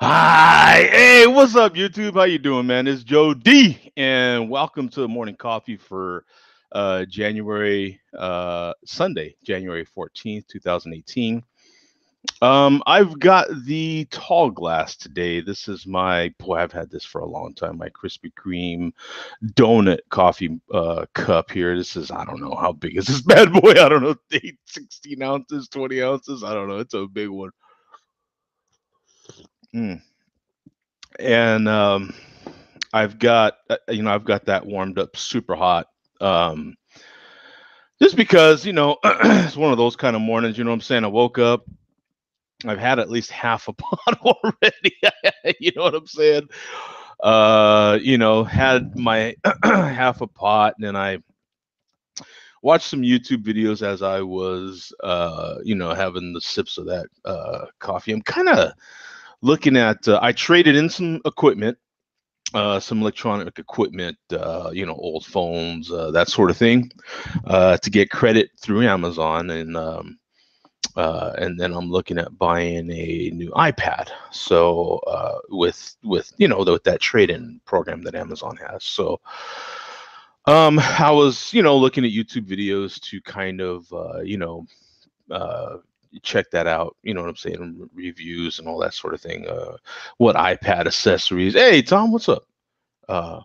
Hi, hey, what's up, YouTube? How you doing, man? It's Joe D, and welcome to Morning Coffee for January Sunday, January 14th, 2018. I've got the tall glass today. This is my boy. I've had this for a long time. My Krispy Kreme donut coffee cup here. This is I don't know how big is this bad boy. I don't know, 16 ounces, 20 ounces. I don't know. It's a big one. Mm. And I've got that warmed up super hot. Um, just because it's one of those kind of mornings. You know what I'm saying? I woke up. I've had at least half a pot already. You know what I'm saying? Had my half a pot, and then I watched some YouTube videos as I was, having the sips of that coffee. I'm kind of looking at. I traded in some electronic equipment, old phones, that sort of thing, to get credit through Amazon, and then I'm looking at buying a new iPad. So with that trade-in program that Amazon has. So I was looking at YouTube videos to kind of uh, check that out. You know what I'm saying? Reviews and all that sort of thing. What iPad accessories? Hey, Tom, what's up? Uh,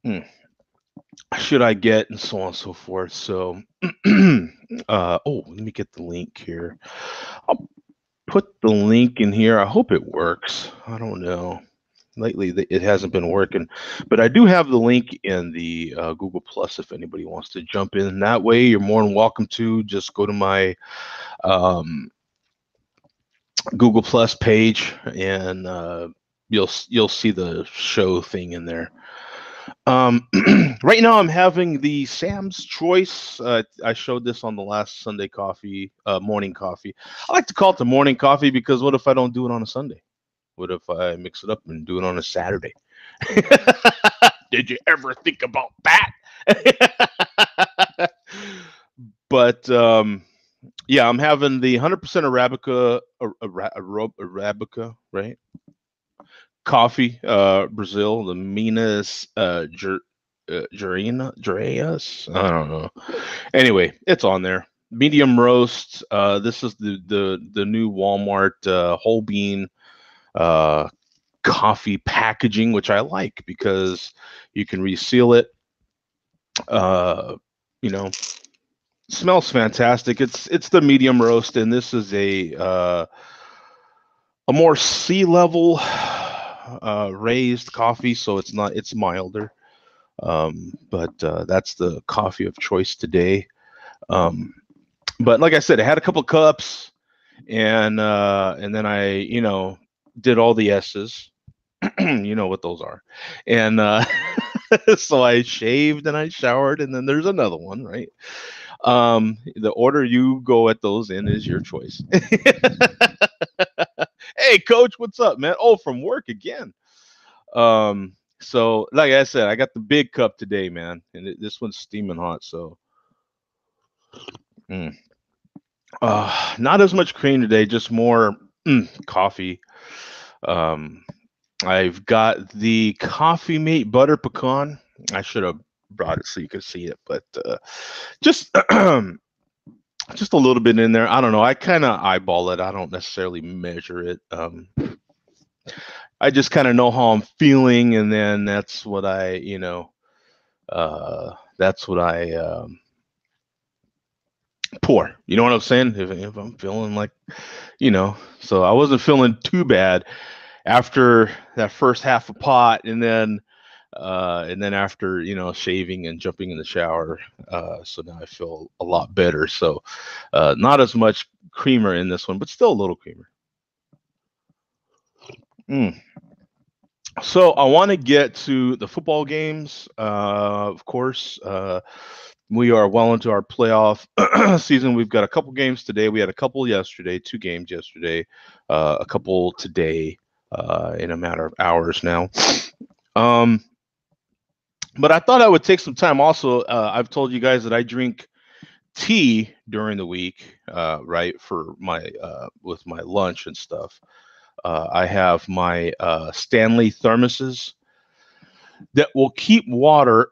hmm, should I get and so on and so forth. So, let me get the link here. I'll put the link in here. I hope it works. I don't know. Lately, it hasn't been working, but I do have the link in the Google Plus if anybody wants to jump in that way. You're more than welcome to. Just go to my um, Google Plus page, and you'll see the show thing in there. Um, right now, I'm having the Sam's Choice. I showed this on the last Sunday coffee, morning coffee. I like to call it the morning coffee because what if I don't do it on a Sunday? What if I mix it up and do it on a Saturday? Did you ever think about that? But yeah, I'm having the 100% Arabica, right? Coffee, Brazil, the Minas Gerais. I don't know. Anyway, it's on there. Medium roast. This is the new Walmart whole bean uh, coffee packaging, which I like because you can reseal it. Uh, you know, smells fantastic. It's the medium roast, and this is a more sea level raised coffee, so it's milder. But that's the coffee of choice today. Um, but like I said, I had a couple cups, and then I did all the S's. You know what those are, and so I shaved and I showered, and then there's another one, right? The order you go at those in is your choice. Hey, coach, what's up, man? Oh, from work again. So like I said, I got the big cup today, man, and this one's steaming hot. So, mm. Not as much cream today, just more coffee. Um, I've got the Coffee Mate Butter Pecan. I should have brought it so you could see it, but just just a little bit in there. I don't know. I kind of eyeball it. I don't necessarily measure it. I just kind of know how I'm feeling, and then that's what I pour. You know what I'm saying? If I'm feeling like, so I wasn't feeling too bad after that first half a pot, and then after shaving and jumping in the shower, so now I feel a lot better. So not as much creamer in this one, but still a little creamer. Mm. So I want to get to the football games. Of course, we are well into our playoff season. We've got a couple games today. We had a couple yesterday, two games yesterday, a couple today, in a matter of hours now. Um, but I thought I would take some time. Also, I've told you guys that I drink tea during the week, right, for my with my lunch and stuff. I have my Stanley thermoses that will keep water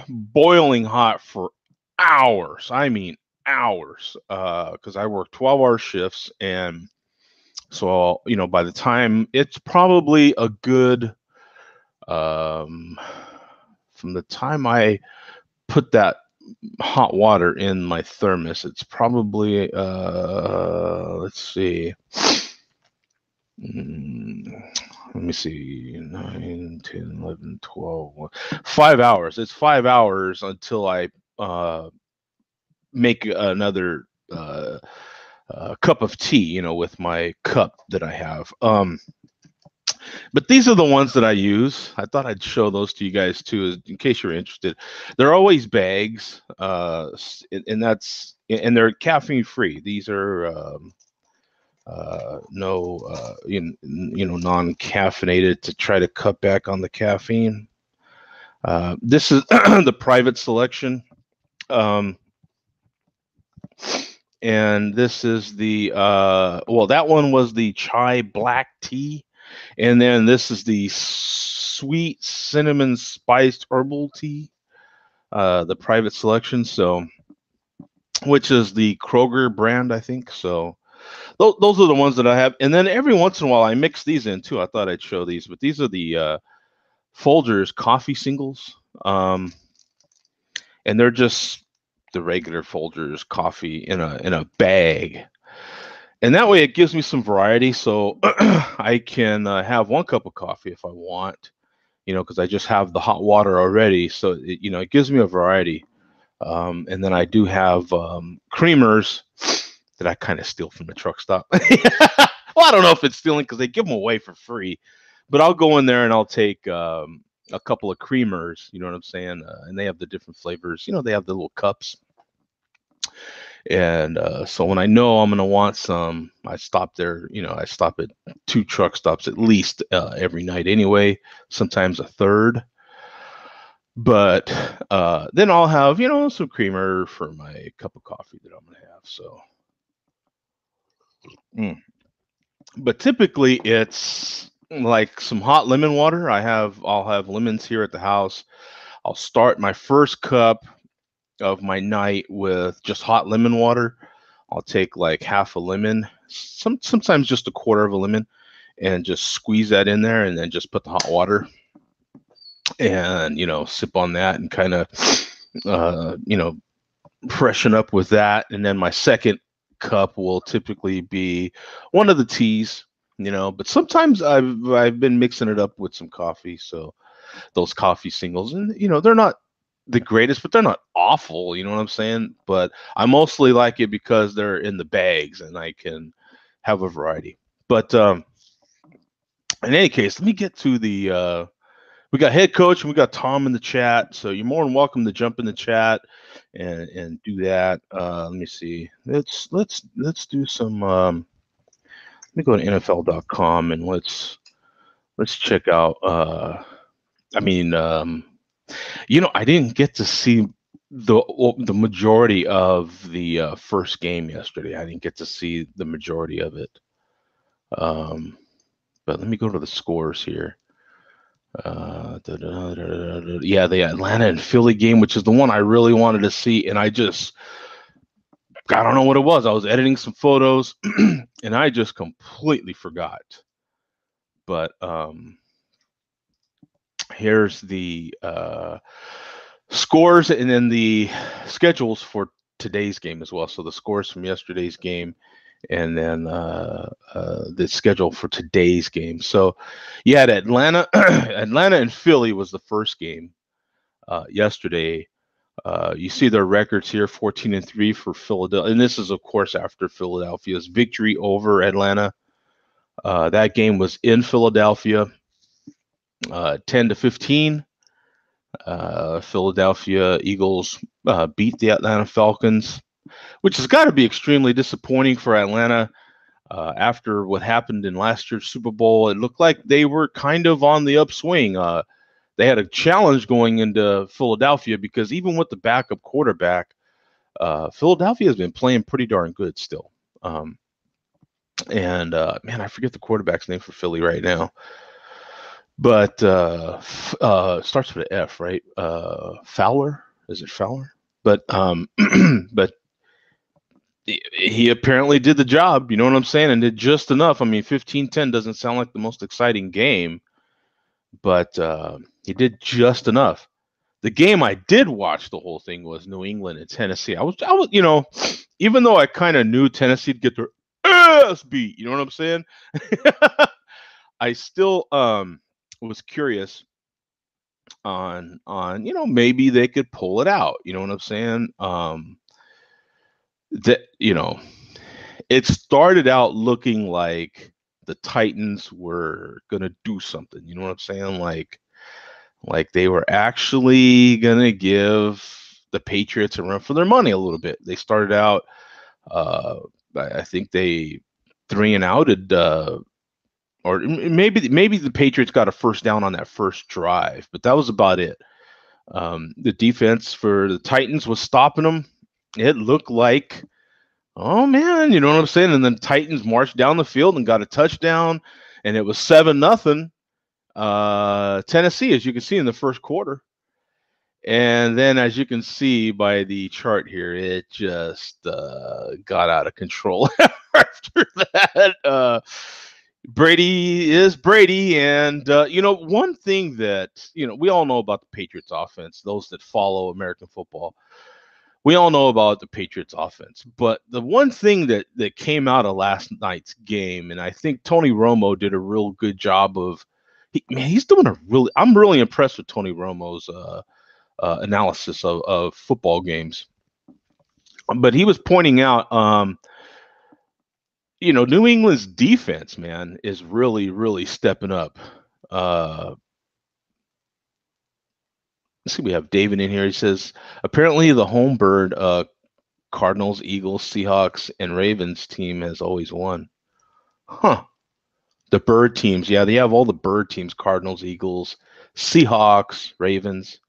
boiling hot for hours. I mean, hours, because I work 12-hour shifts. And so, by the time it's probably a good, from the time I put that hot water in my thermos, it's probably, let's see. Let me see, 9, 10, 11, 12, 5 hours. It's 5 hours until I make another cup of tea, with my cup that I have. But these are the ones that I use. I thought I'd show those to you guys too, in case you're interested. They're always bags, and they're caffeine free. These are no, non-caffeinated, to try to cut back on the caffeine. This is the private selection. And this is the, well, that one was the chai black tea. And then this is the sweet cinnamon spiced herbal tea, the private selection. So, which is the Kroger brand, I think. So those are the ones that I have. And then every once in a while I mix these in too. I thought I'd show these, but these are the Folgers coffee singles. And they're just the regular Folgers coffee in a bag. And that way it gives me some variety. So I can have one cup of coffee if I want, because I just have the hot water already. So it gives me a variety. And then I do have creamers that I kind of steal from the truck stop. Well, I don't know if it's stealing because they give them away for free, but I'll go in there and I'll take a couple of creamers, you know what I'm saying? And they have the different flavors. They have the little cups. And so when I know I'm going to want some, I stop there. I stop at 2 truck stops at least every night anyway, sometimes a third. But then I'll have, some creamer for my cup of coffee that I'm going to have. So, but typically it's like some hot lemon water. I'll have lemons here at the house. I'll start my first cup of my night with just hot lemon water. I'll take like half a lemon, sometimes just a quarter of a lemon, and just squeeze that in there, and then just put the hot water and sip on that and kind of freshen up with that. And then my second cup will typically be one of the teas, but sometimes I've been mixing it up with some coffee. So those coffee singles, and they're not the greatest, but they're not awful, you know what I'm saying? But I mostly like it because they're in the bags and I can have a variety. But in any case, let me get to the we got head coach and we got Tom in the chat, so you're more than welcome to jump in the chat and do that. Let me see. Let's do some. Let me go to NFL.com and let's check out. I didn't get to see the majority of the first game yesterday. I didn't get to see the majority of it. But let me go to the scores here. Yeah, the Atlanta and Philly game, which is the one I really wanted to see, and I don't know what it was. I was editing some photos and I just completely forgot. But here's the scores and then the schedules for today's game as well. So the scores from yesterday's game and then the schedule for today's game. So you had Atlanta and Philly was the first game yesterday. You see their records here, 14-3 for Philadelphia. And this is, of course, after Philadelphia's victory over Atlanta. That game was in Philadelphia, 10-15. Philadelphia Eagles beat the Atlanta Falcons, which has got to be extremely disappointing for Atlanta after what happened in last year's Super Bowl. It looked like they were kind of on the upswing. They had a challenge going into Philadelphia because even with the backup quarterback, Philadelphia has been playing pretty darn good still. And man, I forget the quarterback's name for Philly right now, but starts with an F, right? Fowler, is it Fowler? But but he apparently did the job. You know what I'm saying? And did just enough. I mean, 15-10 doesn't sound like the most exciting game, but he did just enough. The game I did watch the whole thing was New England and Tennessee. I was, even though I kind of knew Tennessee'd get their ass beat, you know what I'm saying? I still was curious on maybe they could pull it out. You know what I'm saying? That it started out looking like the Titans were gonna do something. You know what I'm saying? Like they were actually gonna give the Patriots a run for their money a little bit. They started out, uh, I think they 3-and-outed, or maybe the Patriots got a first down on that first drive, but that was about it. The defense for the Titans was stopping them. It looked like, oh man, you know what I'm saying? And then Titans marched down the field and got a touchdown, and it was 7-0. Tennessee, as you can see in the first quarter. And then, as you can see by the chart here, it just got out of control after that. Brady is Brady. And, one thing that, we all know about the Patriots offense, those that follow American football, we all know about the Patriots offense. But the one thing that came out of last night's game, and I think Tony Romo did a real good job of, he's doing I'm really impressed with Tony Romo's analysis of football games. But he was pointing out, New England's defense, man, is really, really stepping up. Let's see, we have David in here. He says, apparently the home bird, Cardinals, Eagles, Seahawks, and Ravens team has always won. Huh. The bird teams. Yeah, they have all the bird teams, Cardinals, Eagles, Seahawks, Ravens.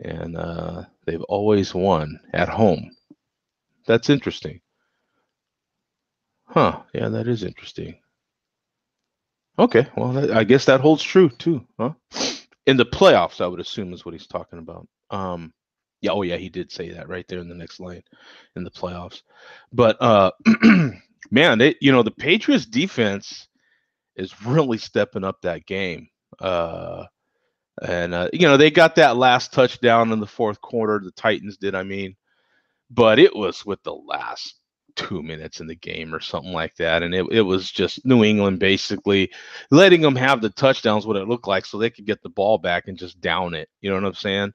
And they've always won at home. That's interesting. Huh. Yeah, that is interesting. Okay. Well, I guess that holds true too, huh? In the playoffs, I would assume is what he's talking about. Yeah. Oh, yeah. He did say that right there in the next line, in the playoffs. But man, the Patriots defense is really stepping up that game. And they got that last touchdown in the fourth quarter. The Titans did, I mean, but it was with the last 2 minutes in the game or something like that. And it was just New England basically letting them have the touchdowns, what it looked like, so they could get the ball back and just down it. You know what I'm saying?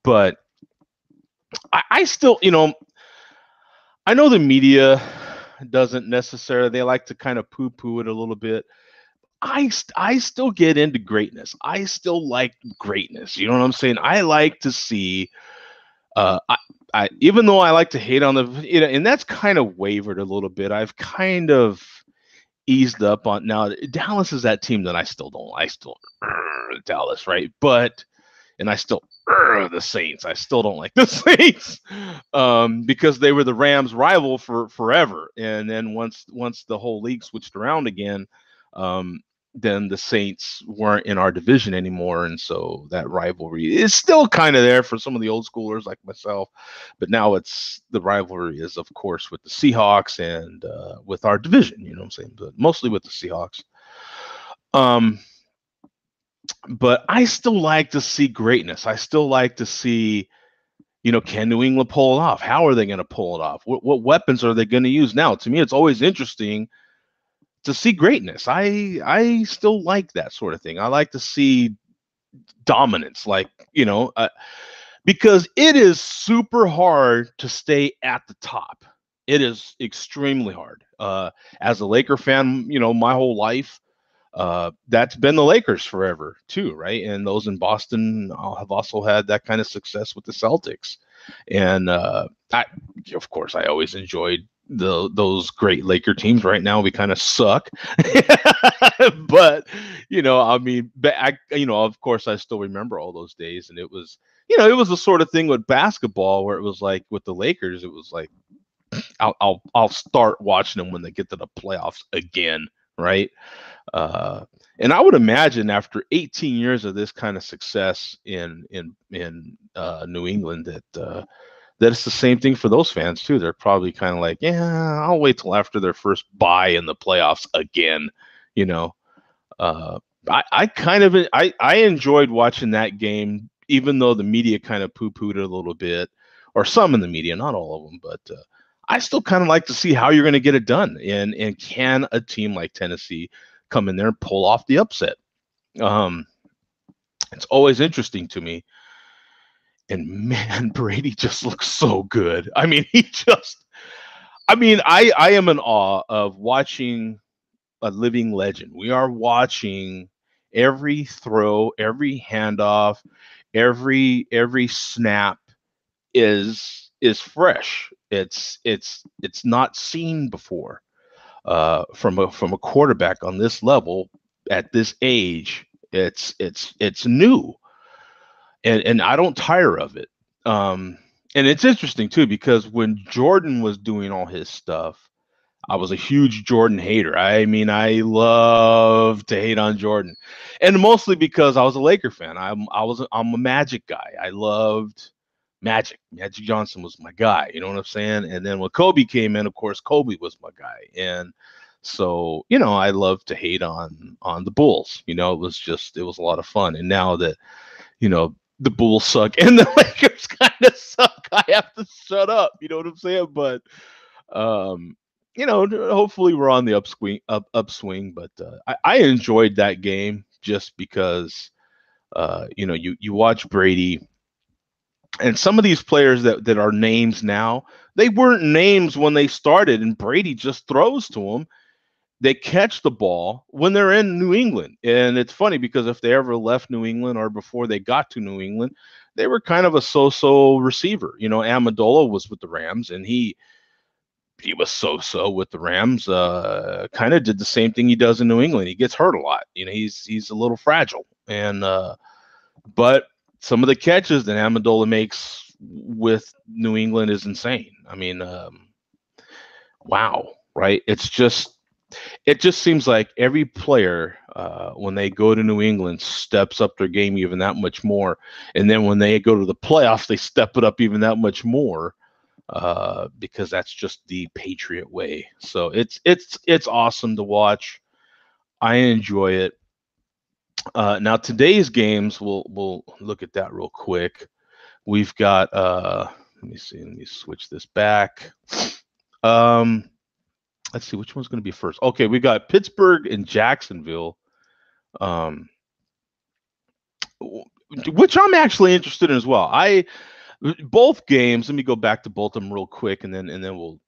But I still, I know the media doesn't necessarily, they like to kind of poo-poo it a little bit. I still get into greatness. I still like greatness. You know what I'm saying? I like to see, I even though I like to hate on and that's kind of wavered a little bit. I've kind of eased up on now. Dallas is that team that I still don't. I still Dallas, right? And I still the Saints. I still don't like the Saints because they were the Rams' rival for forever. And then once the whole league switched around again, then the Saints weren't in our division anymore, and so that rivalry is still kind of there for some of the old schoolers like myself. But now the rivalry is, of course, with the Seahawks and with our division. You know what I'm saying? But mostly with the Seahawks. But I still like to see greatness. I still like to see, can New England pull it off? How are they going to pull it off? What weapons are they going to use? Now, to me, it's always interesting to see greatness. I still like that sort of thing. I like to see dominance, because it is super hard to stay at the top. It is extremely hard. As a Laker fan, my whole life, that's been the Lakers forever too, right? And those in Boston have also had that kind of success with the Celtics. And of course, I always enjoyed those great Laker teams. Right now, we kind of suck, but I mean, of course, I still remember all those days, and it was the sort of thing with basketball where it was like with the Lakers, it was like I'll start watching them when they get to the playoffs again, right? Uh, and I would imagine after 18 years of this kind of success in New England that it's the same thing for those fans too. They're probably kind of like, yeah, I'll wait till after their first bye in the playoffs again, you know. Uh, I kind of I enjoyed watching that game, even though the media kind of poo-pooed it a little bit, or some in the media, not all of them, but I still kind of like to see how you're going to get it done, and can a team like Tennessee come in there and pull off the upset? Um, it's always interesting to me. And man, Brady just looks so good. I mean, I am in awe of watching a living legend. We are watching every throw, every handoff, every snap is fresh. It's not seen before from a quarterback on this level at this age. It's new, and I don't tire of it. And it's interesting too because when Jordan was doing all his stuff, I was a huge Jordan hater. I mean, I love to hate on Jordan, and mostly because I was a Laker fan. I'm a Magic guy. I loved Magic. Magic Johnson was my guy. You know what I'm saying? And then when Kobe came in, of course, Kobe was my guy. And so, I love to hate on the Bulls. It was a lot of fun. And now that the Bulls suck and the Lakers kind of suck, I have to shut up. You know what I'm saying? But um, hopefully we're on the upswing. But I enjoyed that game just because you watch Brady and some of these players that are names now, they weren't names when they started, and Brady just throws to them. They catch the ball when they're in New England. And it's funny because if they ever left New England or before they got to New England, they were kind of a so-so receiver. Amendola was with the Rams, and he was so-so with the Rams. Kind of did the same thing he does in New England. He gets hurt a lot. He's a little fragile. And but some of the catches that Amendola makes with New England is insane. I mean, wow, right? It just seems like every player, when they go to New England, steps up their game even that much more. And then when they go to the playoffs, they step it up even that much more, because that's just the Patriot way. So it's awesome to watch. I enjoy it. Now today's games, we'll look at that real quick. We've got let me see. Let me switch this back. Let's see which one's going to be first. Okay, we got Pittsburgh and Jacksonville, which I'm actually interested in as well. Both games. Let me go back to both of them real quick, and then we'll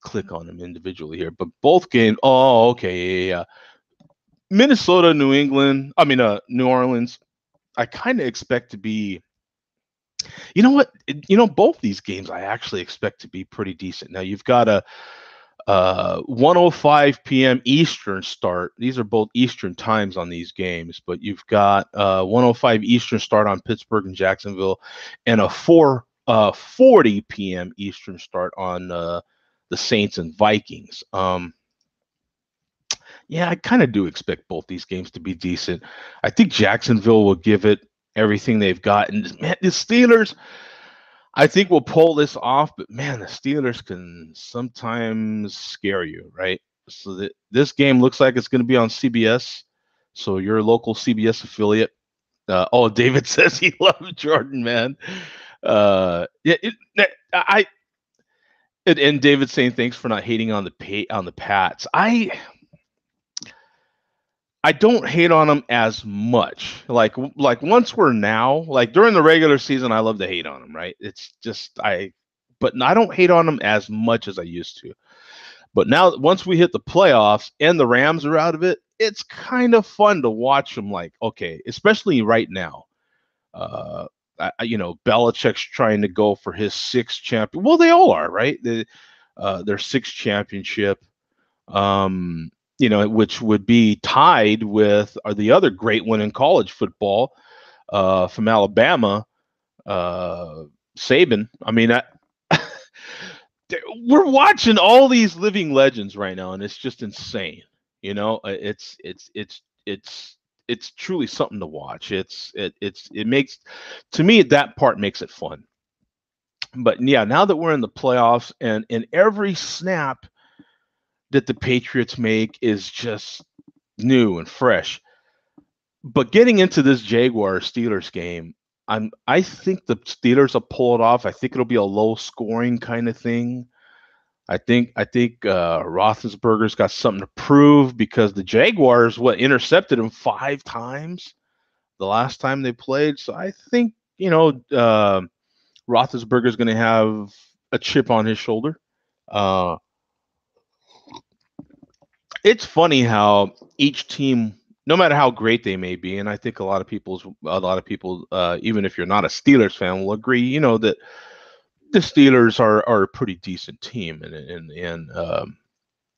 click on them individually here. But both games. Oh, okay, yeah. Minnesota, New England. I mean, New Orleans. I kind of expect to be. You know what? Both these games I actually expect to be pretty decent. Now you've got a 1:05 p.m. Eastern start. These are both Eastern times on these games, but you've got 1:05 Eastern start on Pittsburgh and Jacksonville, and a 4:40 p.m. Eastern start on the Saints and Vikings. Yeah, I kind of do expect both these games to be decent. I think Jacksonville will give it everything they've got, and man, the Steelers, I think we'll pull this off, but man, the Steelers can sometimes scare you, right? So this game looks like it's going to be on CBS. So your local CBS affiliate. David says he loves Jordan, man. Yeah, and David saying thanks for not hating on the Pats. I don't hate on them as much. Like once we're now, like during the regular season, I love to hate on them, right? It's just but I don't hate on them as much as I used to. But now, once we hit the playoffs and the Rams are out of it, it's kind of fun to watch them. Like, okay, especially right now, Belichick's trying to go for his sixth champion. Well, they all are, right? Their sixth championship. Which would be tied with the other great one in college football, from Alabama, Saban. I mean, we're watching all these living legends right now, and it's just insane. You know, it's truly something to watch. It makes, to me, that part makes it fun. But yeah, now that we're in the playoffs, and every snap that the Patriots make is just new and fresh. But getting into this Jaguars Steelers game, I think the Steelers will pull it off. I think it'll be a low scoring kind of thing. I think Roethlisberger's got something to prove, because the Jaguars intercepted him 5 times the last time they played. So I think Roethlisberger's going to have a chip on his shoulder. Uh, it's funny how each team, no matter how great they may be, and I think a lot of people, even if you're not a Steelers fan, will agree, that the Steelers are a pretty decent team, and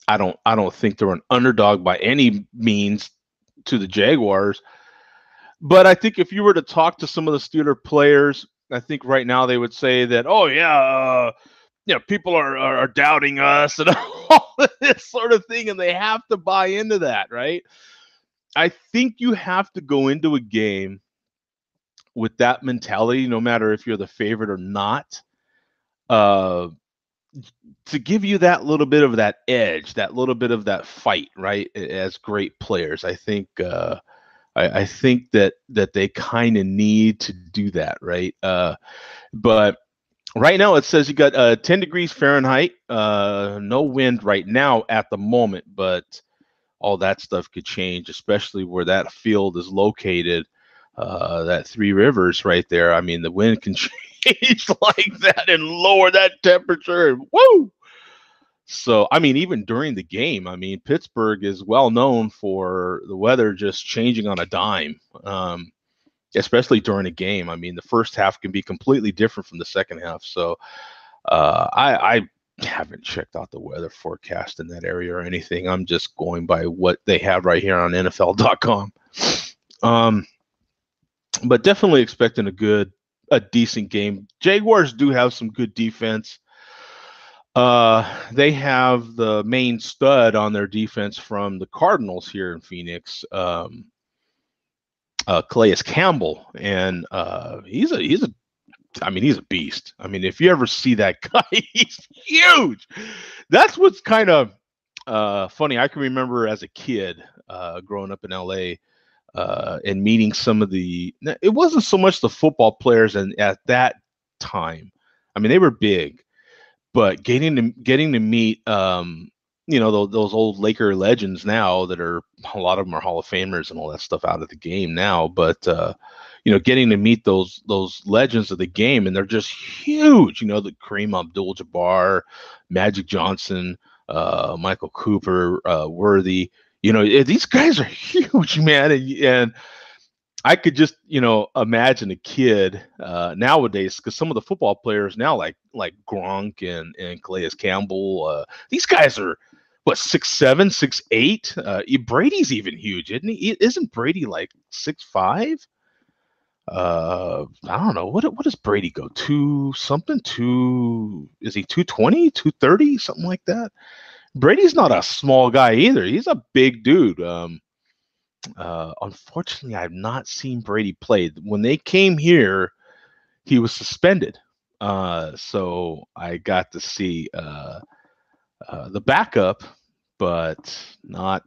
I don't think they're an underdog by any means to the Jaguars. But I think if you were to talk to some of the Steeler players, I think right now they would say that, oh yeah, people are doubting us and all this sort of thing, and they have to buy into that, right? I think you have to go into a game with that mentality, no matter if you're the favorite or not, uh, to give you that little bit of that edge, that little bit of that fight, right? As great players, I think that they kind of need to do that, right? But right now it says you got 10 degrees Fahrenheit, no wind right now at the moment, but all that stuff could change, especially where that field is located. That Three Rivers right there. I mean, the wind can change like that and lower that temperature, and woo. So, I mean, even during the game, I mean, Pittsburgh is well known for the weather just changing on a dime, especially during a game. I mean, the first half can be completely different from the second half. So, I haven't checked out the weather forecast in that area or anything. I'm just going by what they have right here on NFL.com. But definitely expecting a decent game. Jaguars do have some good defense. They have the main stud on their defense from the Cardinals here in Phoenix, Calais Campbell, and he's a beast. I mean, if you ever see that guy, he's huge. That's what's kind of funny. I can remember as a kid growing up in LA, and meeting some of it wasn't so much the football players, and at that time, I mean, they were big, but getting to meet, those old Laker legends now that are, a lot of them are Hall of Famers and all that stuff out of the game now, but getting to meet those legends of the game, and they're just huge. The Kareem Abdul-Jabbar, Magic Johnson, Michael Cooper, Worthy. These guys are huge, man, and I could just, imagine a kid nowadays, because some of the football players now, like Gronk and Calais Campbell, these guys are what, 6'7", 6'8". Brady's even huge, isn't he? Isn't Brady like 6'5"? I don't know. What does Brady go to? Something to? Is he 220, 230, something like that? Brady's not a small guy either. He's a big dude. Unfortunately, I've not seen Brady play. When they came here, he was suspended. So I got to see the backup, but not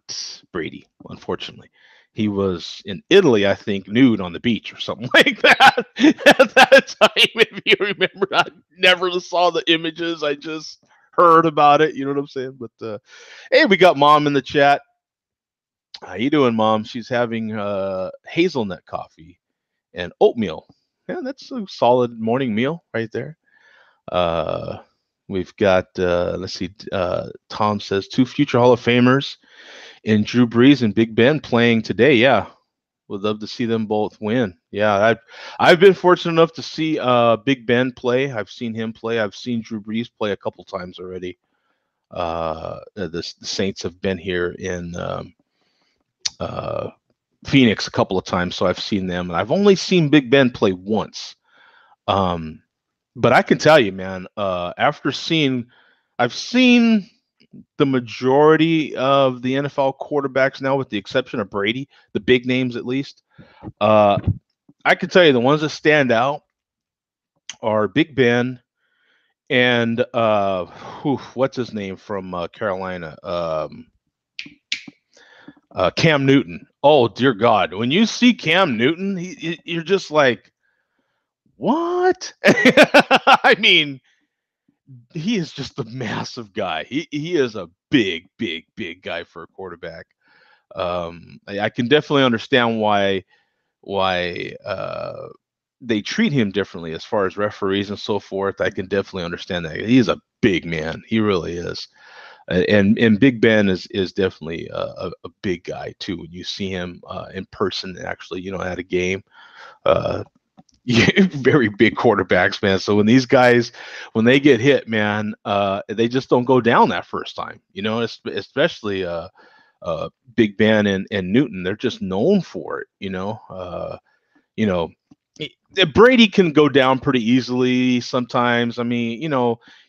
Brady, unfortunately. He was in Italy, I think, nude on the beach or something like that at that time. If you remember, I never saw the images. I just heard about it. You know what I'm saying? But hey, we got Mom in the chat. How you doing, Mom? She's having hazelnut coffee and oatmeal. Yeah, that's a solid morning meal right there. We've got, let's see, Tom says 2 future Hall of Famers in Drew Brees and Big Ben playing today. Yeah, would love to see them both win. Yeah, I've been fortunate enough to see Big Ben play. I've seen him play. I've seen Drew Brees play a couple times already. The Saints have been here in Phoenix a couple of times, so I've seen them. And I've only seen Big Ben play once. But I can tell you, man, after seeing I've seen the majority of the NFL quarterbacks now, with the exception of Brady, the big names at least. Uh, I can tell you the ones that stand out are Big Ben and what's his name from Carolina? Cam Newton. Oh dear God, when you see Cam Newton, you're just like, what? I mean, he is just a massive guy. He is a big guy for a quarterback. I can definitely understand why they treat him differently as far as referees and so forth. I can definitely understand that. He is a big man. He really is. And Big Ben is definitely a big guy too. When you see him in person, actually, at a game, uh, very big quarterbacks, man. So when these guys, when they get hit, man, they just don't go down that first time. Especially Big Ben and Newton. They're just known for it. You know, Brady can go down pretty easily sometimes. I mean,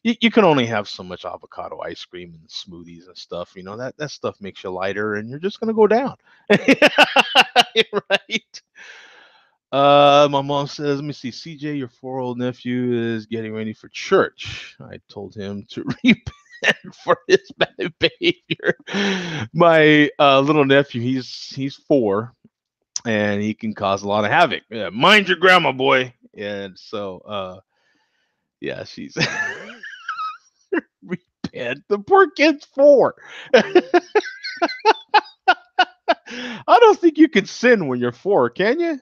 you can only have so much avocado ice cream and smoothies and stuff. That stuff makes you lighter, and you're just gonna go down, right? My mom says, "Let me see, CJ, your 4-year-old nephew is getting ready for church. I told him to repent for his bad behavior." My little nephew, he's 4, and he can cause a lot of havoc. Yeah, mind your grandma, boy. And so, yeah, she's repent. The poor kid's 4. I don't think you can sin when you're 4, can you?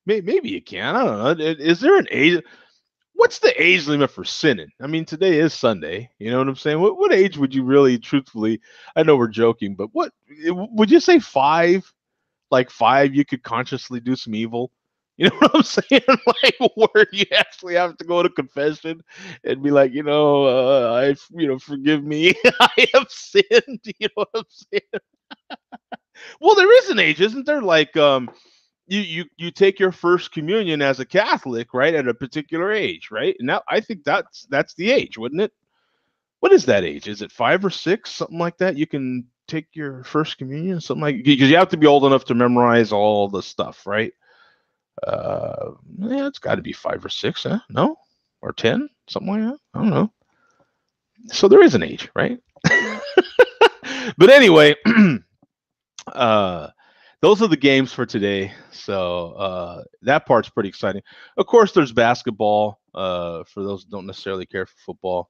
Maybe you can. I don't know. Is there an age? What's the age limit for sinning? I mean, today is Sunday. You know what I'm saying? What age would you really, truthfully? I know we're joking, but what would you say? 5? Like 5, you could consciously do some evil. You know what I'm saying? Like, where you actually have to go to confession and be like, forgive me, I have sinned. You know what I'm saying? Well, there is an age, isn't there? Like, you take your first communion as a Catholic, right, at a particular age, right? And now I think that's the age, wouldn't it? What is that age? Is it 5 or 6, something like that? You can take your first communion, something like, because you have to be old enough to memorize all the stuff, right? Yeah, it's got to be 5 or 6, huh? No, or 10, something like that. I don't know. So there is an age, right? But anyway, uh, those are the games for today. So that part's pretty exciting. Of course, there's basketball. For those who don't necessarily care for football.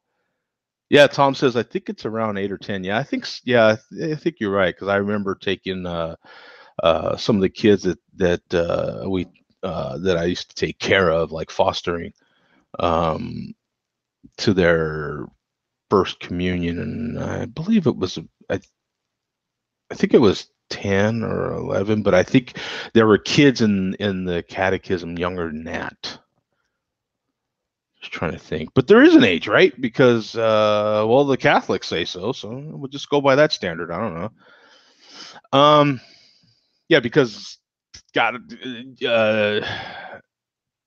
Yeah, Tom says I think it's around 8 or 10. Yeah, I think you're right, because I remember taking some of the kids that I used to take care of, like fostering, um, to their first communion, and I believe it was I think it was 10 or 11, but I think there were kids in the catechism younger than that. Just trying to think, but there is an age, right? Because well, the Catholics say so we'll just go by that standard. I don't know. Yeah, because God,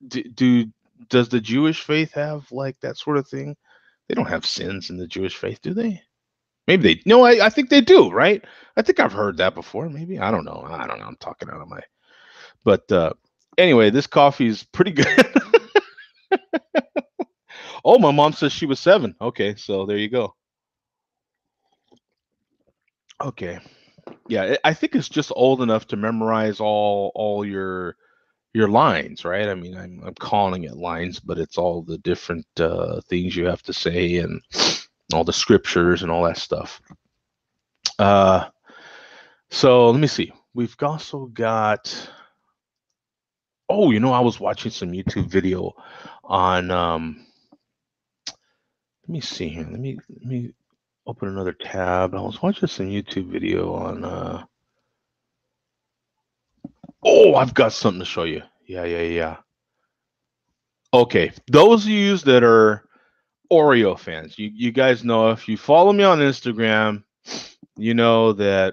do does the Jewish faith have like that sort of thing? They don't have sins in the Jewish faith, do they? Maybe they. No, I think they do, right? I think I've heard that before. Maybe I don't know. I don't know. I'm talking out of my. But anyway, this coffee is pretty good. Oh, my mom says she was 7. Okay, so there you go. Okay, yeah, I think it's just old enough to memorize all your lines, right? I mean, I'm calling it lines, but it's all the different things you have to say and all the scriptures and all that stuff. Uh, so let me see. We've also got. Oh, I was watching some YouTube video on. Let me see here. Let me open another tab. I was watching some YouTube video on. Oh, I've got something to show you. Yeah. Okay, those of you that are Oreo fans, you guys know, if you follow me on Instagram, you know that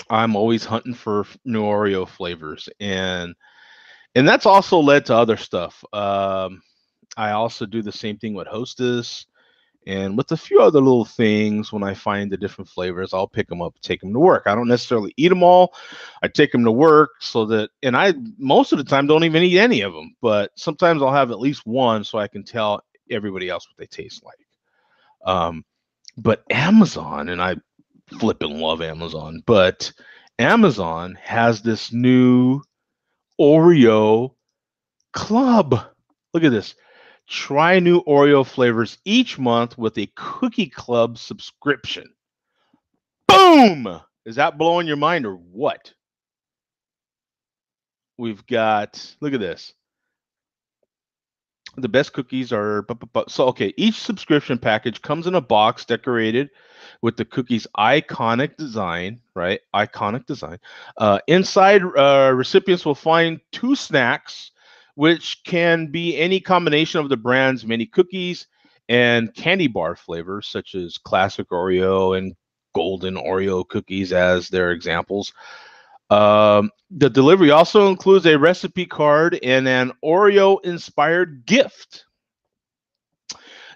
I'm always hunting for new Oreo flavors, and that's also led to other stuff. I also do the same thing with Hostess, And with a few other little things, when I find the different flavors, I'll pick them up, take them to work. I don't necessarily eat them all. I take them to work so that, and I most of the time don't even eat any of them, but sometimes I'll have at least one so I can tell everybody else what they taste like. Um, but Amazon, and I flipping love Amazon, but Amazon has this new Oreo club. Look at this. Try new Oreo flavors each month with a Cookie Club subscription. Boom! Is that blowing your mind or what? We've got, look at this. The best cookies are so okay. Each subscription package comes in a box decorated with the cookie's iconic design, right? Iconic design. Inside, recipients will find two snacks, which can be any combination of the brand's many cookies and candy bar flavors, such as classic Oreo and golden Oreo cookies, as their examples. The delivery also includes a recipe card and an Oreo inspired gift.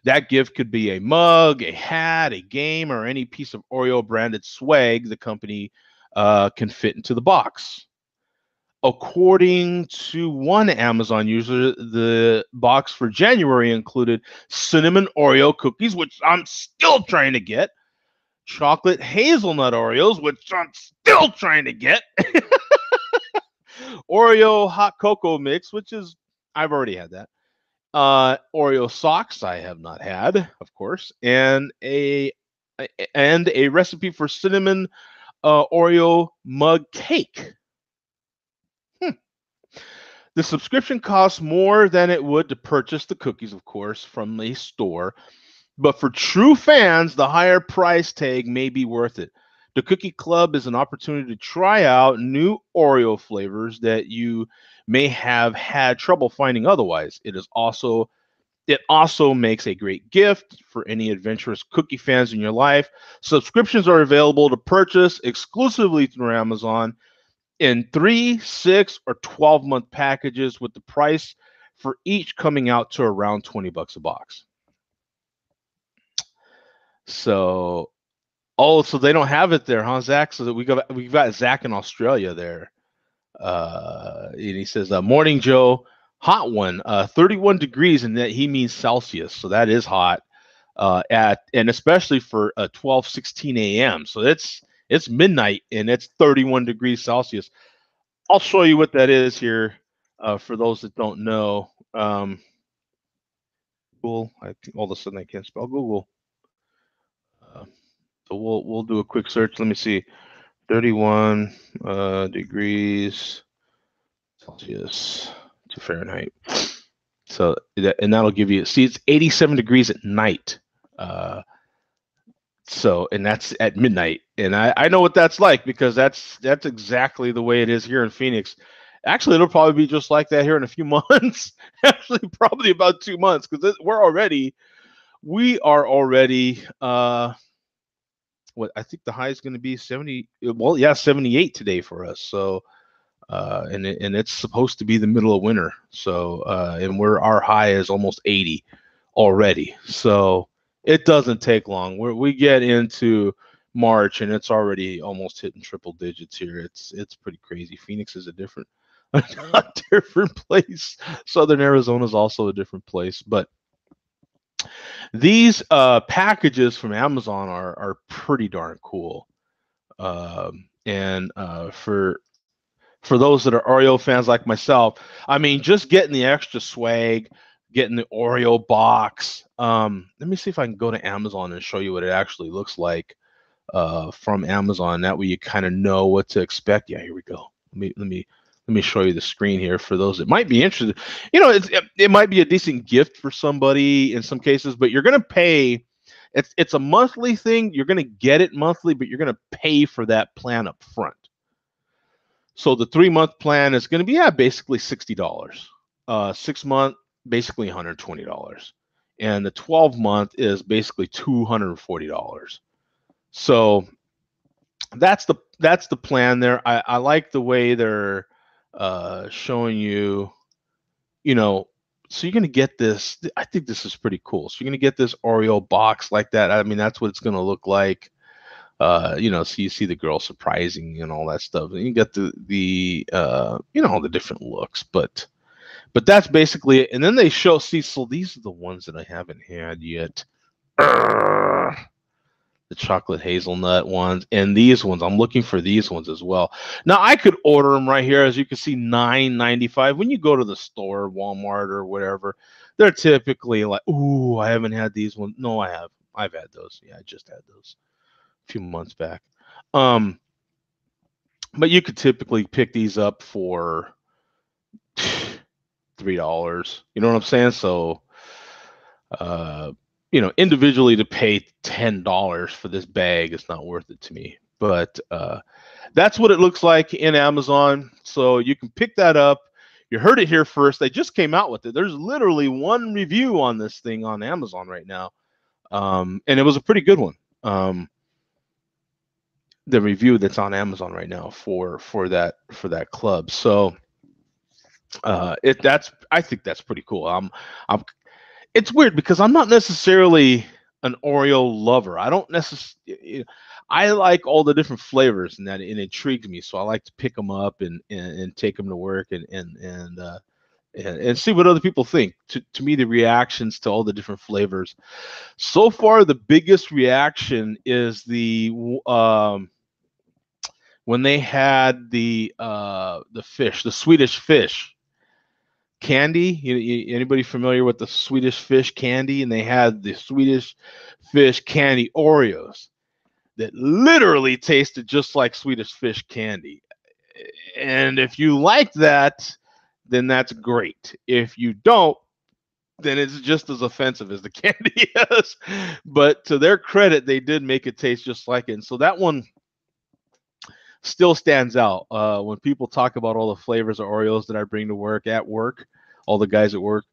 That gift could be a mug, a hat, a game, or any piece of Oreo branded swag the company can fit into the box. According to one Amazon user, the box for January included cinnamon Oreo cookies, which I'm still trying to get, chocolate hazelnut Oreos, which I'm still trying to get, Oreo hot cocoa mix, which is I've already had that. Oreo socks I have not had, of course, and a recipe for cinnamon Oreo mug cake. The subscription costs more than it would to purchase the cookies, of course, from a store. But for true fans, the higher price tag may be worth it. The Cookie Club is an opportunity to try out new Oreo flavors that you may have had trouble finding otherwise. It also makes a great gift for any adventurous cookie fans in your life. Subscriptions are available to purchase exclusively through Amazon in 3, 6, or 12-month packages, with the price for each coming out to around $20 a box. So, oh, so they don't have it there, huh, Zach? So that we've got Zach in Australia there. And he says, "Morning, Joe. Hot one. 31 degrees, and that he means Celsius. So that is hot. And especially for 12:16 a.m. So it's midnight and it's 31 degrees Celsius. I'll show you what that is here for those that don't know. Google. I think all of a sudden I can't spell Google. So we'll do a quick search. Let me see. 31 degrees Celsius to Fahrenheit. So that'll give you. See, it's 87 degrees at night. And that's at midnight, and I know what that's like because that's exactly the way it is here in Phoenix. Actually, it'll probably be just like that here in a few months. Actually, probably about 2 months because we are already what I think the high is going to be 70. Well, yeah, 78 today for us. So, and it's supposed to be the middle of winter. So, and our high is almost 80 already. So it doesn't take long. We get into March and it's already almost hitting triple digits here. It's pretty crazy. Phoenix is a different place. Southern Arizona is also a different place, but these packages from Amazon are pretty darn cool. And for those that are Oreo fans like myself, I mean, just getting the extra swag, getting the Oreo box. Let me see if I can go to Amazon and show you what it actually looks like from Amazon. That way you kind of know what to expect. Yeah, here we go. Let me show you the screen here for those that might be interested. You know, it might be a decent gift for somebody in some cases, but you're going to pay. It's a monthly thing. You're going to get it monthly, but you're going to pay for that plan up front. So the 3-month plan is going to be basically $60. 6-month, basically $120, and the 12-month is basically $240. So that's the plan there. I like the way they're showing you, you know, so you're gonna get this. I think this is pretty cool. So you're gonna get this Oreo box like that. I mean, that's what it's gonna look like. So you see the girl surprising and all that stuff, and you get all the different looks. But that's basically it. And then they show. See, so these are the ones that I haven't had yet. Urgh. The chocolate hazelnut ones and these ones. I'm looking for these ones as well. Now I could order them right here, as you can see, $9.95. When you go to the store, Walmart or whatever, they're typically like, "Ooh, I haven't had these ones." No, I have. I've had those. Yeah, I just had those a few months back. Um, but you could typically pick these up for $3. You know what I'm saying? So, uh, individually to pay $10 for this bag is not worth it to me. But that's what it looks like in Amazon. So you can pick that up. You heard it here first. They just came out with it. There's literally one review on this thing on Amazon right now, and it was a pretty good one. The review that's on Amazon right now for that club. So I think that's pretty cool. I'm It's weird because I'm not necessarily an Oreo lover. I don't necessarily. I like all the different flavors, and that it intrigues me. So I like to pick them up and take them to work and see what other people think. To me, the reactions to all the different flavors. So far, the biggest reaction is when they had the fish, the Swedish fish candy. Anybody familiar with the Swedish fish candy? And they had the Swedish fish candy Oreos that literally tasted just like Swedish fish candy. And if you like that, then that's great. If you don't, then it's just as offensive as the candy is. But to their credit, they did make it taste just like it. And so that one still stands out when people talk about all the flavors of Oreos that I bring to work at work. All the guys at work,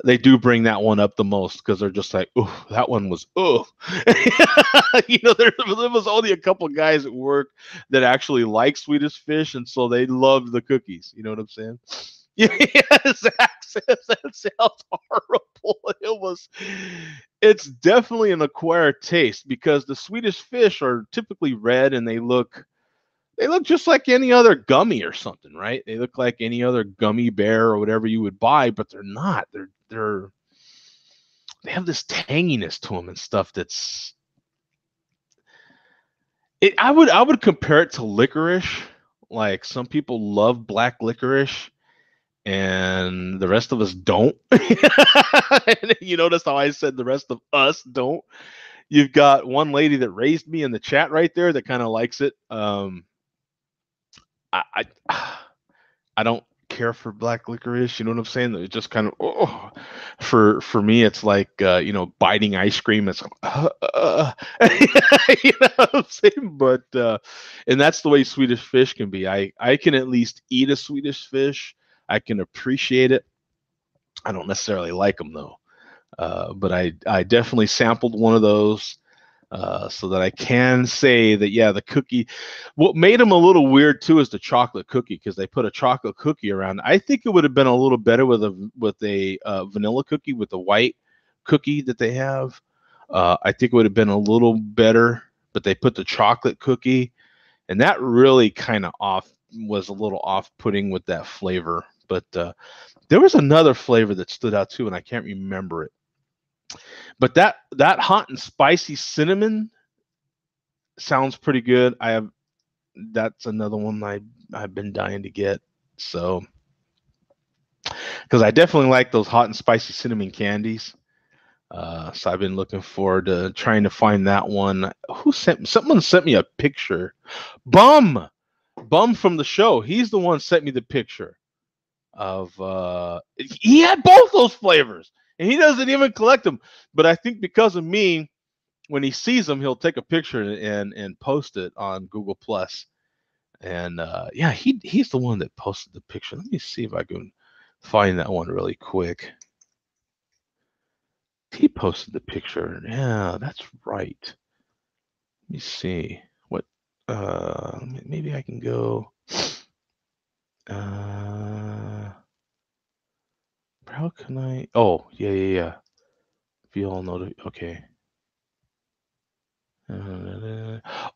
they do bring that one up the most because they're just like, "Oh, that one was oh." There was only a couple guys at work that actually like Swedish fish, and so they love the cookies. You know what I'm saying? Yeah, Zach says that sounds horrible. It's definitely an acquired taste because the Swedish fish are typically red and they look just like any other gummy or something, right? They look like any other gummy bear or whatever you would buy, but they're not. They have this tanginess to them and stuff that's it. I would compare it to licorice. Like some people love black licorice and the rest of us don't. You notice how I said the rest of us don't? You've got one lady that raised me in the chat right there that kind of likes it. I I don't care for black licorice. You know what I'm saying? It just kind of for me, it's like biting ice cream. It's you know what I'm saying? But and that's the way Swedish fish can be. I can at least eat a Swedish fish. I can appreciate it. I don't necessarily like them though. But I definitely sampled one of those so that I can say that yeah, the cookie. What made them a little weird too is the chocolate cookie because they put a chocolate cookie around. I think it would have been a little better with a vanilla cookie with the white cookie that they have. I think it would have been a little better, but they put the chocolate cookie, and that really kind of was a little off-putting with that flavor. But there was another flavor that stood out too, and I can't remember it. But that hot and spicy cinnamon sounds pretty good. That's another one I've been dying to get. So because I definitely like those hot and spicy cinnamon candies. So I've been looking forward to trying to find that one. Someone sent me a picture. Bum from the show. He's the one sent me the picture of he had both those flavors and he doesn't even collect them. But I think because of me, when he sees them, he'll take a picture and post it on Google Plus. And yeah, he's the one that posted the picture. Let me see if I can find that one really quick. He posted the picture. Yeah, that's right. Let me see what. Maybe I can go. How can Oh, yeah, yeah, yeah. If you all know the, okay.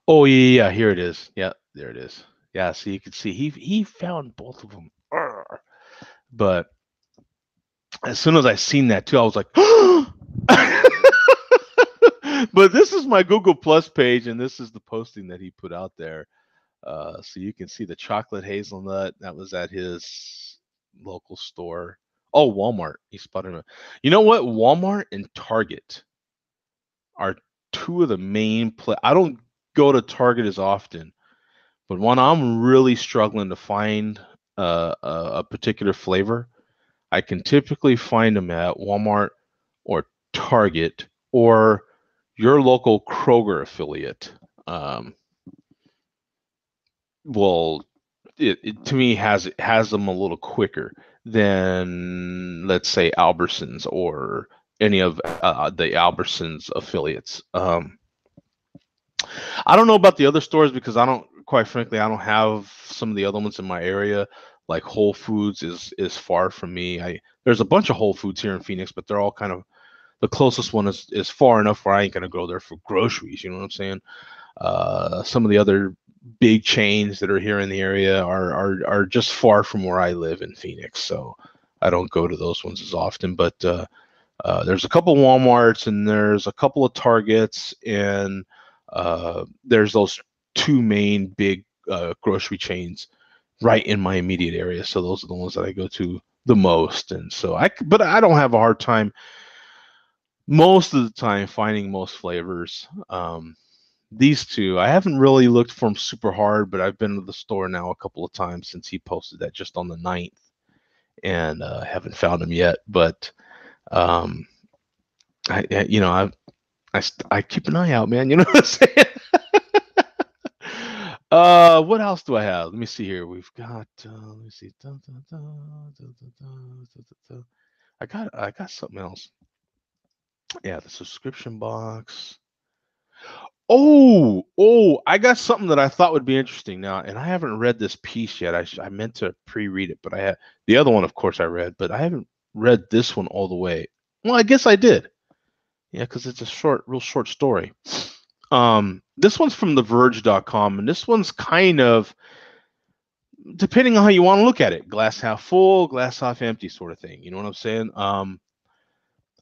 Oh, yeah, yeah, yeah, here it is. Yeah, there it is. Yeah, so you can see he found both of them. Arr. But as soon as I seen that too, I was like, but this is my Google Plus page, and this is the posting that he put out there. So you can see the chocolate hazelnut that was at his local store. Oh, Walmart. He spotted him. You know what? Walmart and Target are two of the main I don't go to Target as often, but when I'm really struggling to find a particular flavor, I can typically find them at Walmart or Target or your local Kroger affiliate. Um, will it to me has them a little quicker than, let's say, Albertsons or any of the Albertsons affiliates. I don't know about the other stores because I don't, quite frankly, I don't have some of the other ones in my area. Like Whole Foods is far from me. I There's a bunch of Whole Foods here in Phoenix, but they're all kind of, the closest one is far enough where I ain't gonna go there for groceries. You know what I'm saying? Some of the other big chains that are here in the area are just far from where I live in Phoenix, so I don't go to those ones as often. But there's a couple Walmarts and there's a couple of Targets, and there's those two main big grocery chains right in my immediate area. So those are the ones that I go to the most. And so but I don't have a hard time most of the time finding most flavors. These two, I haven't really looked for them super hard, but I've been to the store now a couple of times since he posted that just on the 9th, and haven't found them yet. But um, you know, I keep an eye out, man. You know what I'm saying? What else do I have? Let me see here. We've got. Let me see. I got something else. Yeah, the subscription box. I got something that I thought would be interesting now, and I haven't read this piece yet. I meant to pre-read it, but I had the other one, of course, I read, but I haven't read this one all the way. Well, I guess I did. Yeah, because it's a real short story. This one's from TheVerge.com, and this one's kind of, depending on how you want to look at it, glass half full, glass half empty, sort of thing. You know what I'm saying?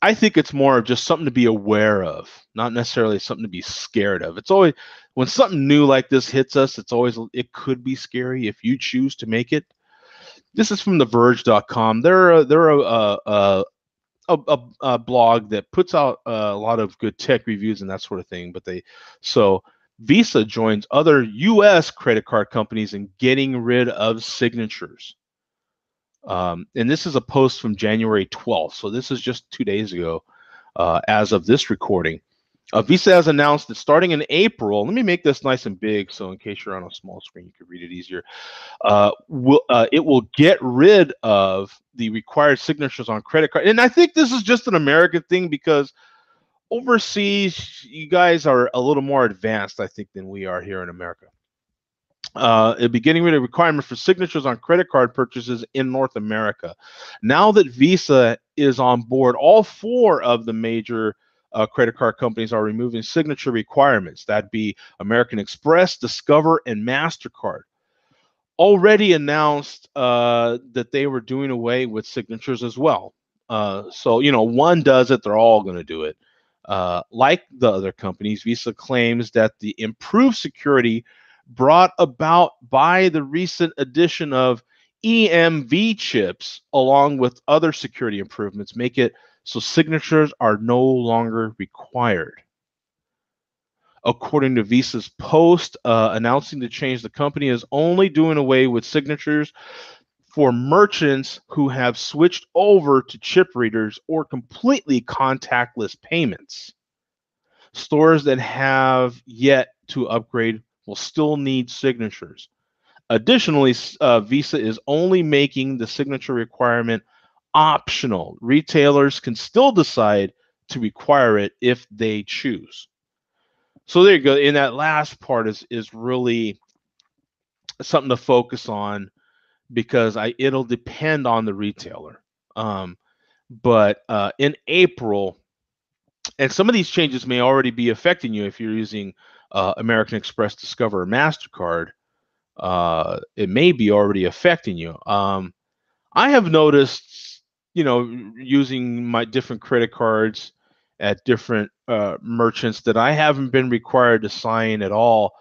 I think it's more of just something to be aware of, not necessarily something to be scared of. It's always, when something new like this hits us, it could be scary if you choose to make it. This is from TheVerge.com. They're a blog that puts out a lot of good tech reviews and that sort of thing. So Visa joins other U.S. credit card companies in getting rid of signatures. And this is a post from January 12th. So this is just 2 days ago, as of this recording. Visa has announced that starting in April, let me make this nice and big so in case you're on a small screen, you can read it easier. It will get rid of the required signatures on credit card. And I think this is just an American thing because overseas, you guys are a little more advanced, I think, than we are here in America. It'll be getting rid of requirement for signatures on credit card purchases in North America. Now that Visa is on board, all four of the major credit card companies are removing signature requirements. That'd be American Express, Discover, and MasterCard. Already announced that they were doing away with signatures as well. So, one does it, they're all going to do it. Like the other companies, Visa claims that the improved security brought about by the recent addition of EMV chips, along with other security improvements, make it so signatures are no longer required. According to Visa's post announcing the change, the company is only doing away with signatures for merchants who have switched over to chip readers or completely contactless payments. Stores that have yet to upgrade will still need signatures. Additionally, Visa is only making the signature requirement optional. Retailers can still decide to require it if they choose. So there you go. And that last part is really something to focus on because it'll depend on the retailer. Um, But in April, and some of these changes may already be affecting you if you're using American Express, Discover, or Mastercard. It may be already affecting you. I have noticed, using my different credit cards at different merchants, that I haven't been required to sign at all.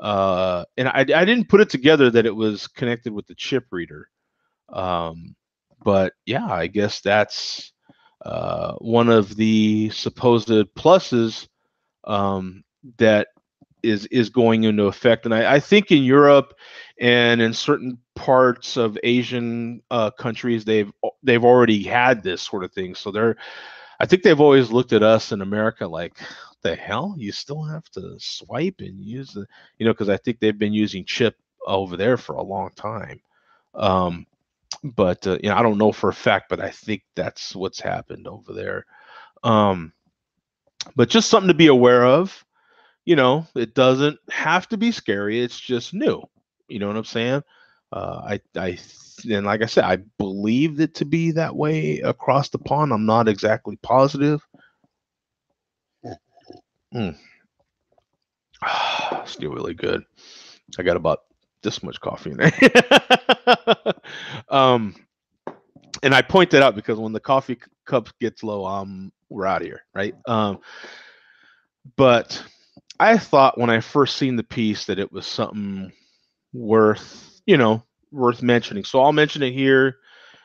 And I didn't put it together that it was connected with the chip reader. Um, but yeah, I guess that's one of the supposed pluses that is going into effect. And I think in Europe and in certain parts of Asian countries, they've already had this sort of thing. So I think they've always looked at us in America like, what the hell? You still have to swipe and use because I think they've been using chip over there for a long time. But I don't know for a fact, but I think that's what's happened over there. Um, but just something to be aware of. It doesn't have to be scary. It's just new. You know what I'm saying? And like I said, I believed it to be that way across the pond. I'm not exactly positive. Mm. Still really good. I got about this much coffee in there. um, and I point that out because when the coffee cup gets low, we're out of here, right? But I thought when I first seen the piece that it was something worth mentioning. So I'll mention it here.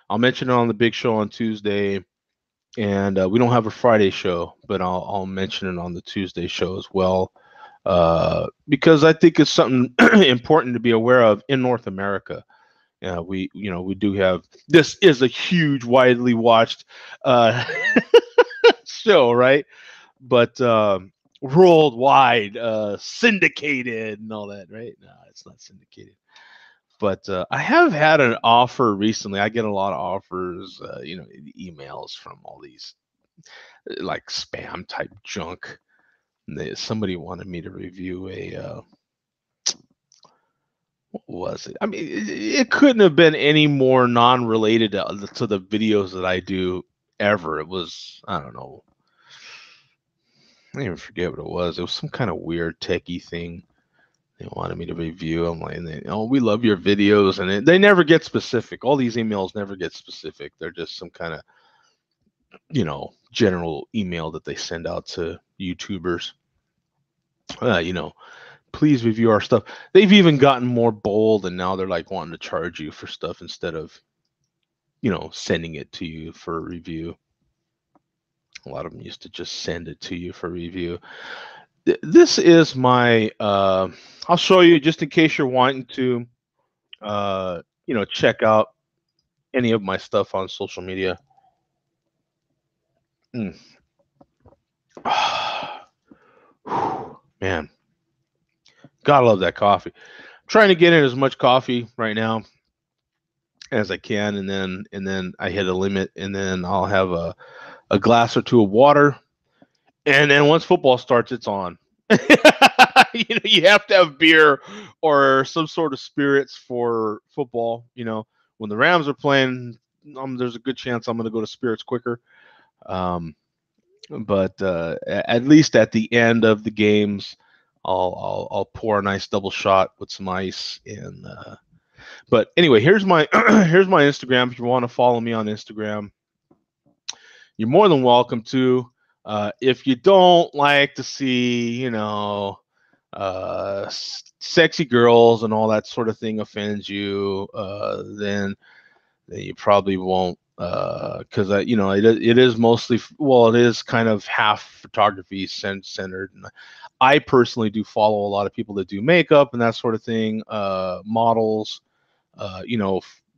I'll mention it on the big show on Tuesday, and we don't have a Friday show, but I'll mention it on the Tuesday show as well, because I think it's something important to be aware of in North America. We do have, this is a huge, widely watched show, right? But worldwide, syndicated and all that, right? No, it's not syndicated. But I have had an offer recently. I get a lot of offers, emails from all these like spam type junk. Somebody wanted me to review what was it? I mean, it couldn't have been any more non-related to the videos that I do ever. It was, I don't know, I even forget what it was. It was some kind of weird techie thing they wanted me to review. I'm like, we love your videos, and they never get specific. All these emails never get specific. They're just some kind of, general email that they send out to YouTubers. Please review our stuff. They've even gotten more bold, and now they're like wanting to charge you for stuff instead of, sending it to you for a review. A lot of them used to just send it to you for review. This is my, I'll show you just in case you're wanting to, check out any of my stuff on social media. Mm. Man, gotta love that coffee. I'm trying to get in as much coffee right now as I can, and then I hit a limit, and then I'll have a glass or two of water, and then once football starts, it's on. You have to have beer or some sort of spirits for football. When the Rams are playing, there's a good chance I'm going to go to spirits quicker. But at least at the end of the games, I'll pour a nice double shot with some ice. And but anyway, here's my here's my Instagram. If you want to follow me on Instagram, you're more than welcome to. If you don't like to see, sexy girls and all that sort of thing offends you, then you probably won't, because it is mostly, well, it is kind of half photography centered. And I personally do follow a lot of people that do makeup and that sort of thing, models,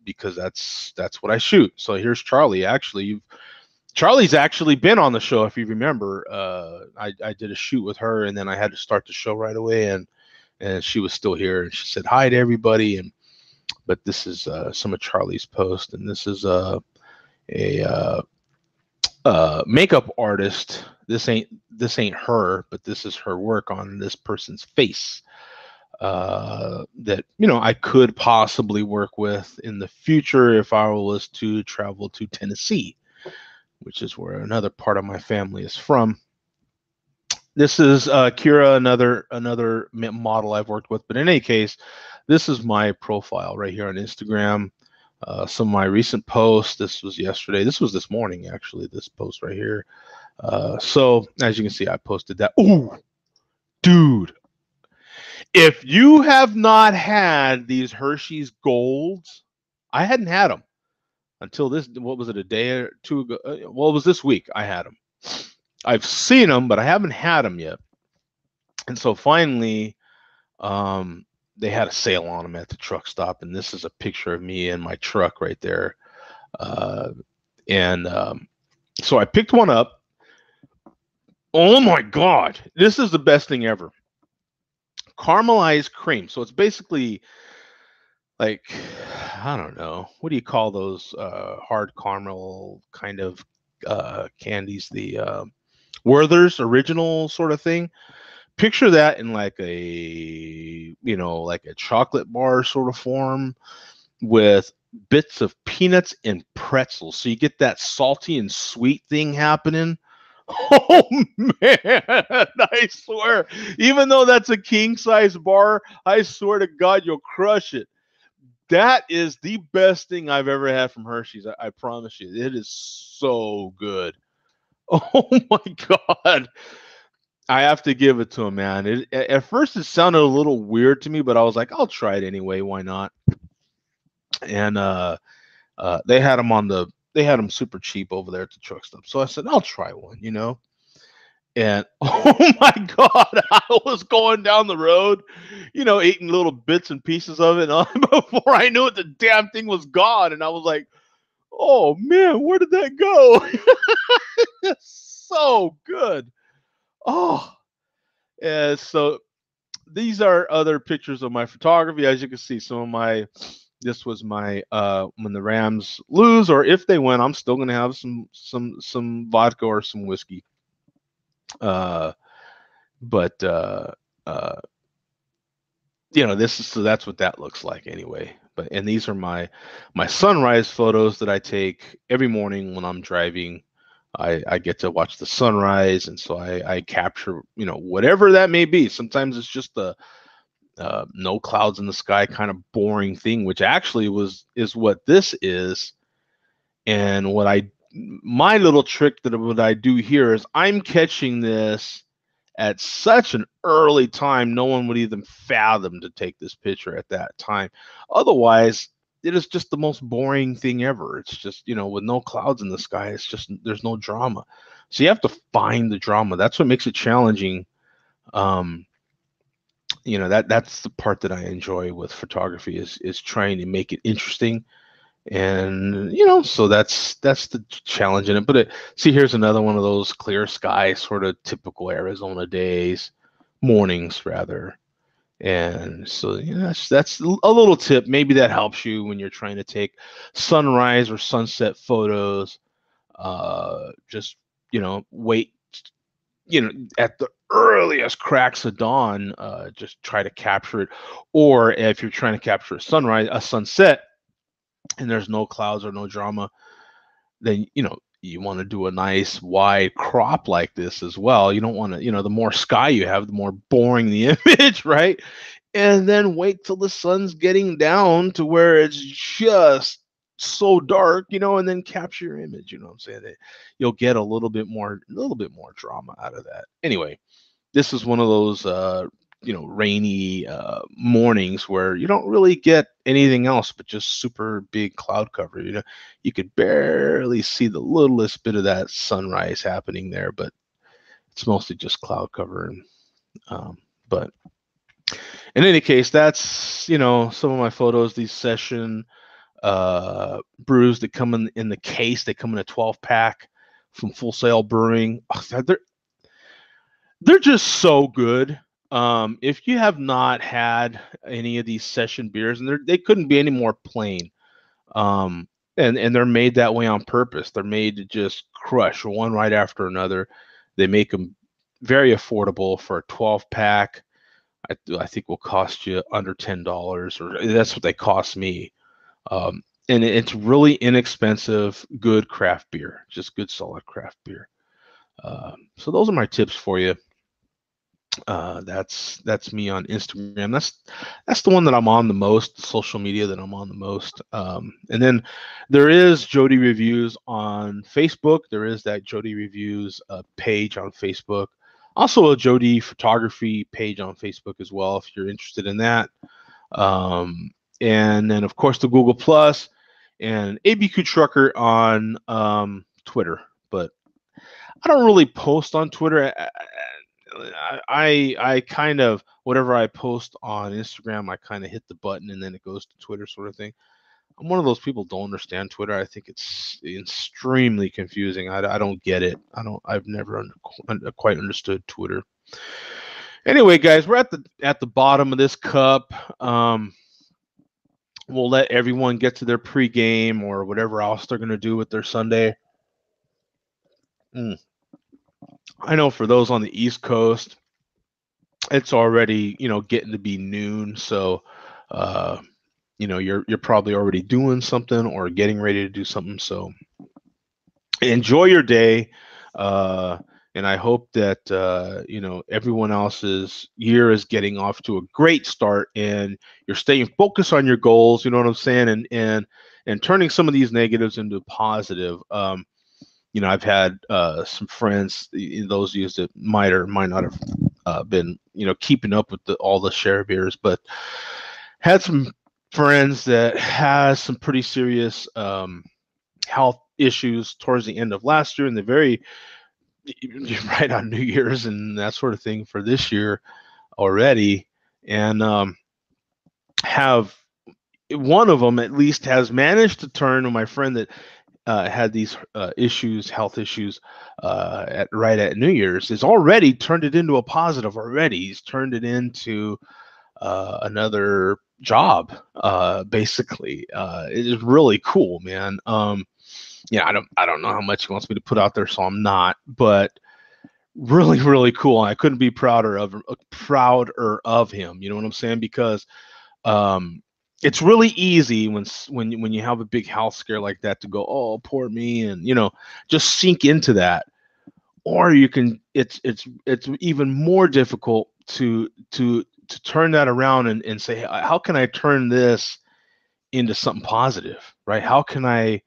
because that's what I shoot. So here's Charlie. Actually, Charlie's actually been on the show, if you remember. I did a shoot with her, and then I had to start the show right away, and she was still here, and she said hi to everybody. But this is some of Charlie's posts, and this is a makeup artist. This ain't her, but this is her work on this person's face. That I could possibly work with in the future if I was to travel to Tennessee. which is where another part of my family is from. This is Kira, another model I've worked with. But in any case, this is my profile right here on Instagram. Some of my recent posts. This was yesterday. This was this morning, actually. This post right here. So as you can see, I posted that. Ooh, dude! If you have not had these Hershey's Golds, I hadn't had them until this. What was it? A day or two ago? Well, it was this week. I had them. I've seen them, but I haven't had them yet. And so finally, they had a sale on them at the truck stop, and this is a picture of me in my truck right there. Uh, and So I picked one up. Oh my God, this is the best thing ever. Caramelized cream. So it's basically like, I don't know, what do you call those hard caramel kind of candies? The Werther's original sort of thing. Picture that in like like a chocolate bar sort of form with bits of peanuts and pretzels. So you get that salty and sweet thing happening. Oh man, I swear, even though that's a king size bar, I swear to God, you'll crush it. That is the best thing I've ever had from Hershey's. I promise you, it is so good. Oh my God. I have to give it to him, man. At first, it sounded a little weird to me, but I was like, I'll try it anyway. Why not? And they had them super cheap over there at the truck stop. So I said, I'll try one. And oh my God, I was going down the road, eating little bits and pieces of it. And before I knew it, the damn thing was gone. And I was like, oh man, where did that go? It's so good. Oh, yeah. So these are other pictures of my photography. As you can see, this was my when the Rams lose, or if they win, I'm still gonna have some vodka or some whiskey. Uh, but so that's what that looks like anyway. And these are my sunrise photos that I take every morning when I'm driving. I get to watch the sunrise, and so I capture whatever that may be. Sometimes it's just the no clouds in the sky kind of boring thing, which actually is what this is. And my little trick that what I do here is I'm catching this at such an early time, no one would even fathom to take this picture at that time. Otherwise, it is just the most boring thing ever. It's just, with no clouds in the sky, it's just, there's no drama. So you have to find the drama. That's what makes it challenging. That's the part that I enjoy with photography is trying to make it interesting. And so that's the challenge in it. But see, here's another one of those clear sky sort of typical Arizona days, mornings rather. And so that's a little tip. Maybe that helps you when you're trying to take sunrise or sunset photos. Just wait, at the earliest cracks of dawn, just try to capture it. Or if you're trying to capture a sunset, and there's no clouds or no drama, then you want to do a nice wide crop like this as well. You don't want to, the more sky you have, the more boring the image, right? And then wait till the sun's getting down to where it's just so dark, and then capture your image. You know what I'm saying? That you'll get a little bit more drama out of that. Anyway, this is one of those rainy mornings where you don't really get anything else but just super big cloud cover. You could barely see the littlest bit of that sunrise happening there, but it's mostly just cloud cover. But in any case, that's some of my photos. These session brews that come in the case. They come in a 12-pack from Full Sail Brewing. Oh, they're just so good. If you have not had any of these session beers, and they couldn't be any more plain, and they're made that way on purpose. They're made to just crush one right after another. They make them very affordable for a 12-pack. I think will cost you under $10, or that's what they cost me. and it's really inexpensive, good craft beer, just good solid craft beer. So those are my tips for you. That's me on Instagram. That's the one that I'm on the most, social media that I'm on the most. And then there is Jody Reviews on Facebook. There is that Jody Reviews page on Facebook. Also a Jody Photography page on Facebook as well, if you're interested in that. And then of course the Google Plus and ABQ Trucker on Twitter. But I don't really post on Twitter. I kind of, whatever I post on Instagram, I kind of hit the button and then it goes to Twitter, sort of thing. I'm one of those people who don't understand Twitter. I think it's extremely confusing. I don't get it. I've never quite understood Twitter. Anyway, guys, we're at the bottom of this cup. We'll let everyone get to their pregame or whatever else they're going to do with their Sunday. I know for those on the East Coast, it's already, getting to be noon. So, you're probably already doing something or getting ready to do something. So enjoy your day. And I hope that, everyone else's year is getting off to a great start and you're staying focused on your goals. You know what I'm saying? And turning some of these negatives into positive. I've had some friends, those of you that might or might not have been, keeping up with all the share beers, but had some friends that has some pretty serious health issues towards the end of last year and the very right on New Year's and that sort of thing for this year already, and have one of them at least has managed to turn to my friend that had these health issues right at New Year's, is already turned it into a positive already. He's turned it into another job, basically. It is really cool, man. I don't know how much he wants me to put out there, so I'm not, but really, really cool. I couldn't be prouder of him. You know what I'm saying? Because it's really easy when you have a big health scare like that to go, oh, poor me, and just sink into that. Or you can, it's even more difficult to turn that around and say, how can I turn this into something positive, right? How can I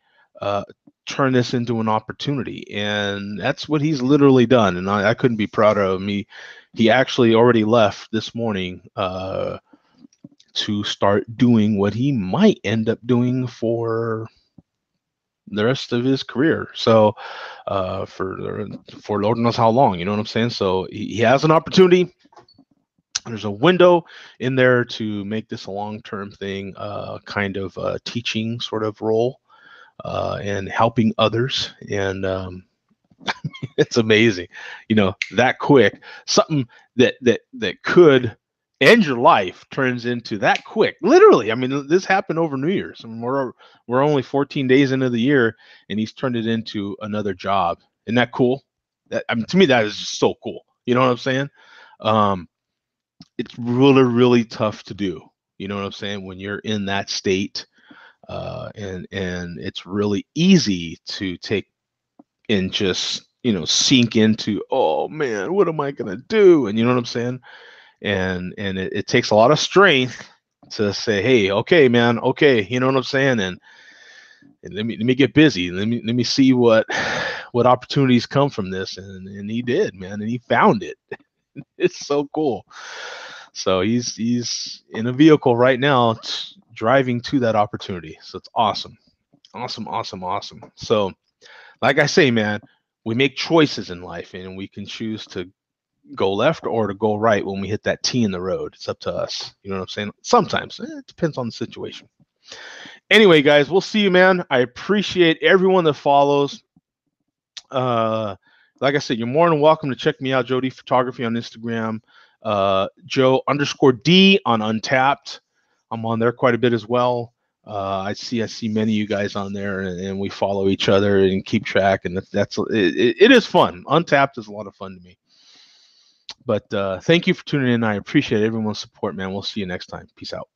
turn this into an opportunity? And that's what he's literally done. And I couldn't be prouder of me. He actually already left this morning to start doing what he might end up doing for the rest of his career. So for Lord knows how long, you know what I'm saying? So he has an opportunity. There's a window in there to make this a long-term thing, kind of a teaching sort of role, and helping others. And it's amazing, that quick, something that could end your life turns into that quick. Literally, I mean, this happened over New Year's. I mean, we're only 14 days into the year, and he's turned it into another job. Isn't that cool? To me, that is just so cool. You know what I'm saying? It's really, really tough to do. You know what I'm saying? When you're in that state, and it's really easy to take and just sink into, oh man, what am I gonna do? And you know what I'm saying? And it takes a lot of strength to say, hey, okay, man, okay, you know what I'm saying? And let me get busy. Let me see what opportunities come from this. And he did, man, and he found it. It's so cool. So he's in a vehicle right now driving to that opportunity. So it's awesome. Awesome. So like I say, man, we make choices in life and we can choose to go left or to go right when we hit that T in the road. It's up to us. You know what I'm saying? Sometimes it depends on the situation. Anyway, guys, we'll see you, man. I appreciate everyone that follows. Like I said, you're more than welcome to check me out, Jody Photography on Instagram, Joe_D on Untapped. I'm on there quite a bit as well. I see many of you guys on there, and we follow each other and keep track, and it is fun. Untapped is a lot of fun to me. But thank you for tuning in. I appreciate everyone's support, man. We'll see you next time. Peace out.